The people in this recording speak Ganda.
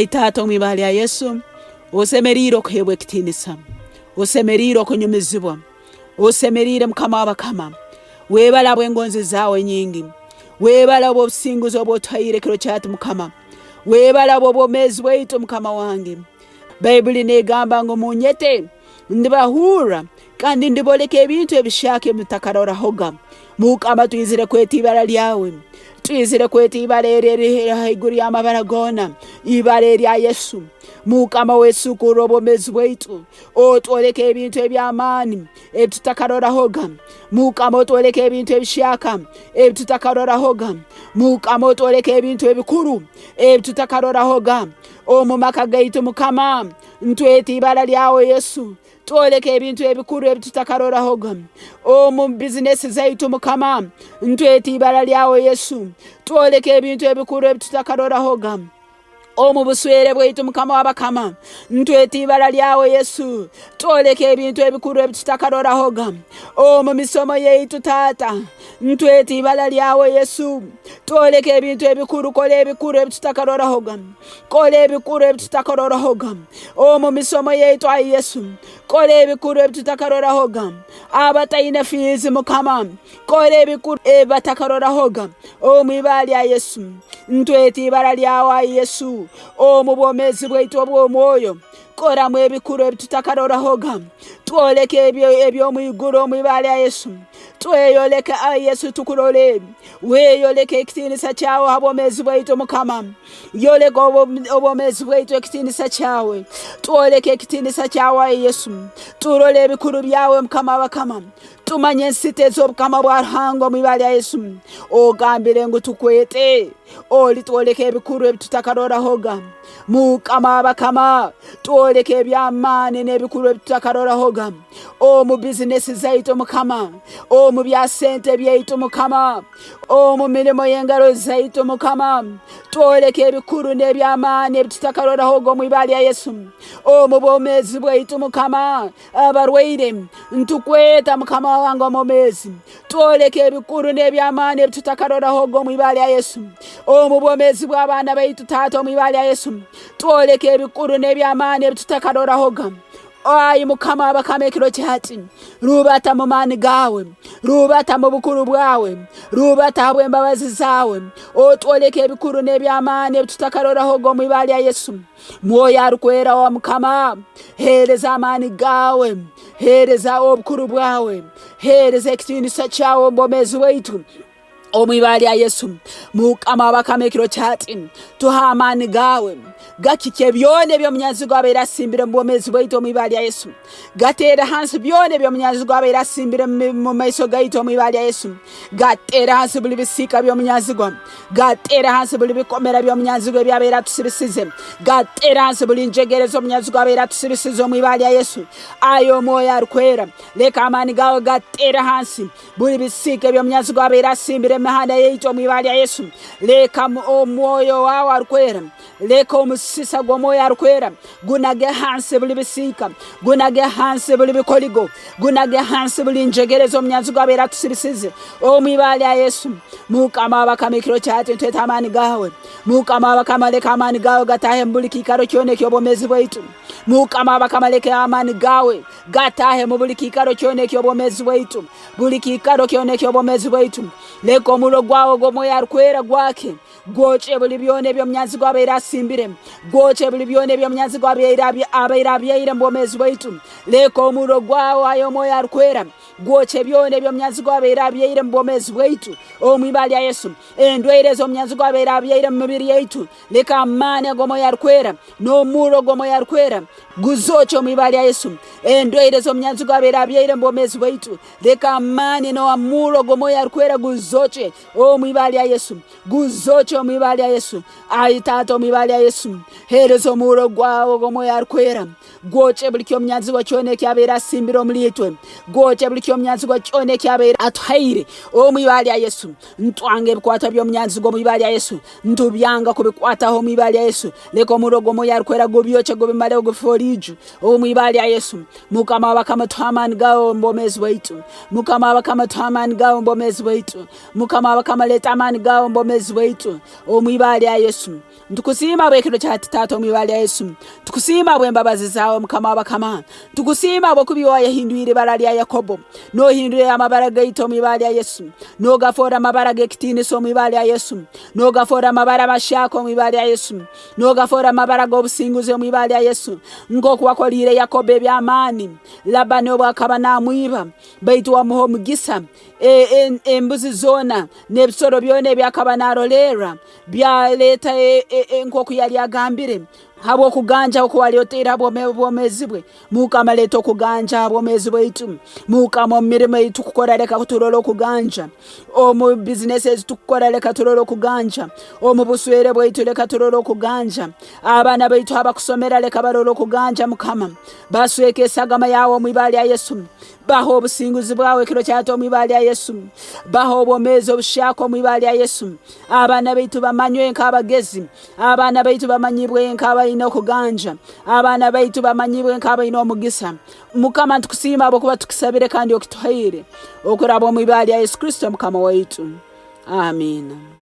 Taata mwibara ya Yesu osemerire okuheebwa ekitiinisa, osemerire okunyumizibwa, osemerire mukama w'abakama. Weebala bw'engonzi zaawe nyingi, weebala bw'obusinguzi obw'otuhaire ekiro kyati mukama, weebala bw'obwomeezi bwaitu mukama wange. Bayibuli negamba ngu munyete ndibahuura kandi ndiboleka ebintu ebishaka mutakarorahoga. Mukama tuyizire kweta ibara lyawe, tuyizire kweta ibara eriri haiguru y'amabara gona, ibara erya Yesu. Mukama wesukura obwomeezi bwaitu, otwoleka ebintu eby'amaani ebitutakarorahoga. Mukama otwoleka ebintu ebishaka ebitutakarorahoga. Mukama otwoleka ebintu ebikuru ebitutakarorahoga omu maka gaitu mukama. Ntweta ibara lyawe Yesu, twoleka ebintu ebikuru ebitutakarorahoga omu bizinesi zaitu mukama. Ntweta ibara lyawe Yesu, twoleka ebintu ebikuru ebitutakarorahoga omu buswere bwaitu mukama w'abakama. Ntweta ibara lyawe Yesu, twoleka ebintu ebikuru ebitutakarorahoga omu misomo yaitu Taata. Ntweta ibara lyawe Yesu, twoleka ebintu ebikuru, kola ebikuru ebitutakarorahoga, kola ebikuru ebitutakarorahoga omu misomo yaitu ayi Yesu. Kola ebikuru ebitutakarorahoga abataine fiizi mukama, kola ebikuru ebatakarorahoga omu ibara lya Yesu. Ntweta ibara lyawe ayi Yesu omu bwomeezi bwaitu obw'omwoyo, koramu ebikuru ebitutakarorahoga. Twoleka eby'omwiguru omu ibara lya Yesu. Tweyoleka ayi Yesu tukulole, weyoleka ekitiinisa kyawe habwomeezi bwaitu mukama. Yoleka obwomeezi bwaitu ekitiinisa kyawe, twoleka ekitiinisa kyawe ayi Yesu. Turole ebikuru byawe mukama w'abakama, tumanye ensite z'obukama bwa Ruhanga omu ibara lya Yesu. Ogambire ngu tukwete, oli twoleka ebikuru ebitutakarorahoga mukama w'abakama. Twoleka eby'amaani n'ebikuru ebitutakarorahoga omu bizinesi zaitu mukama, omu bya sente byaitu mukama, omu milimo y'engalo zaitu mukama. Twoleka ebikuru n'eby'amaani ebitutakarorahoga omu ibara lya Yesu omu bwomeezi bwaitu mukama. Abarwaire ntukweta mukama wange omumeezi, twoleka ebikuru n'eby'amaani ebitutakarorahoga omu ibara lya Yesu omu bwomeezi bw'abaana baitu Taata omu ibara lya Yesu. Twoleka ebikuru n'eby'amaani ebitutakarorahoga ayi mukama w'abakama ekiro kyati. Rubata mu maani gawe, rubata mu bukuru bwawe, rubata habw'embabazi zawe. Otwoleka ebikuru n'eby'amaani ebitutakarorahoga omu ibara lya Yesu. Mwoyo arukwera wa mukama, hereza amaani gawe, hereza obukuru bwawe, hereza ekitiinisa kyawe omu bwomeezi bwaitu omu ibara lya Yesu. Mukama w'abakama ekiro kyati tuha amaani gawe, gakike byona eby'omunyanzi gwawe erasimbire mu bwomeezi bwaitu omu ibara lya Yesu. Gateera hansi byona eby'omunyanzi gwawe erasimbire mu maiso gaitu omu ibara lya Yesu. Gateera hansi buli bisiika by'omunyanzi gwawe, gateera hansi buli bikomera by'omunyanzi gwawe byaba eratusibisize, gateera hansi buli njegere z'omunyanzi gwawe eratusibisize omu ibara lya Yesu. Ayo omwoyo arukwera, leka amaani gawe gateera hansi buli bisiika eby'omunyanzi gwawe erasimbire mihanda yaitu omu ibara lya Yesu. Leka omwoyo wawe arukwera, leka omusisa gw'omwoyo arukwera gunage hansi buli bisiika, gunage hansi buli bikoligo, gunage hansi buli njegere z'omunyanzi gwawe eratusibisize omu ibara lya Yesu. Mukama w'abakama ekiro kyati ntweta amaani gawe, mukama w'abakama leka amaani gawe gatahe mu buli kiikaro kyona eky'obwomeezi bwaitu. Mukama w'abakama leka amaani gawe gatahe mu buli kiikaro kyona eky'obwomeezi bwaitu, buli kiikaro kyona eky'obwomeezi bwaitu. Leka omuliro gwawe gw'omwoyo arukwera gwake, gwoce buli byona eby'omunyanzi gwawe erasimbire, gwoce buli byona eby'omunyanzi gwawe abaire abyaire mu bwomeezi bwaitu. Leka omuliro gwawe ayo omwoyo arukwera gwoce byona eby'omunyanzi gwawe abyaire mu bwomeezi bwaitu omu ibara lya Yesu. Endwaire z'omunyanzi gwawe abyaire mu mibiri yaitu, leka amaani ag'omwoyo arukwera n'omuliro gw'omwoyo arukwera guzoce omu ibara lya Yesu. Endwaire z'omunyanzi gwawe abyaire mu bwomeezi bwaitu, leka amaani n'omuliro gw'omwoyo arukwera guzoce omu ibara lya Yesu, guzoce omu ibara lya Yesu. Ayi Taata omu ibara lya Yesu, hereza omuliro gwawe gw'omwoyo arukwera goce buli kyomnyanzi wakyone kyabera simbiro mulitwe goce buli kyomnyanzi wakyone kyabera athaire omwibali ya Yesu ntwange bikwata byomnyanzi go mwibali ya Yesu ntubyanga kubikwata ho mwibali ya Yesu leko murogo mo yarkwera go byoce go bimale go foriju omwibali ya Yesu mukama bakama thamani gawo mbomezi waitu mukama bakama thamani gawo mbomezi waitu mukama bakama letamani gawo mbomezi waitu omwibali ya Yesu ntukusima bwekiro cyati Taata omwibali ya Yesu tukusima bwembabazi zawe mukama bakama tukusima bwo kubiwa yahinduire barali ya Yakobo no hindure amabara gaito omwibali ya Yesu no gafora amabara gekitini so omwibali ya Yesu no gafora amabara mashako omwibali ya Yesu no gafora amabara go businguze omwibali ya Yesu ngoko wakolire Yakobo byamani labano bakabana mwiba baitu wa muho mugisa embuzi zona nebisoro byone byakabanarolera bya leta nkoko yali agambire habo kuganja uko waliotera bomezibwe mukama leto kuganja bomezibwe itu mukama mirimo itu kukoraleka kutulolo kuganja mu businesses tukoraleka tulolo kuganja mu buswere bwaitu leka tulolo kuganja abana baitu abakusomera leka balolo kuganja mukama basweke sagama yawo mwibali ya Yesu baho obusinguzi bwawe kiro kyato mwibali ya Yesu baho obumezo bushako mwibali ya Yesu abana baitu bamanywe nk'abagezi abana baitu bamanyibwe nk'aba ino kuganja abana baitu bamanyibwe nk'aba ino mugisa mukama tukusima abo kuba tukisabire kandi okitwahire okurabo mwibali ya Yesu Kristo mukama waitu amen.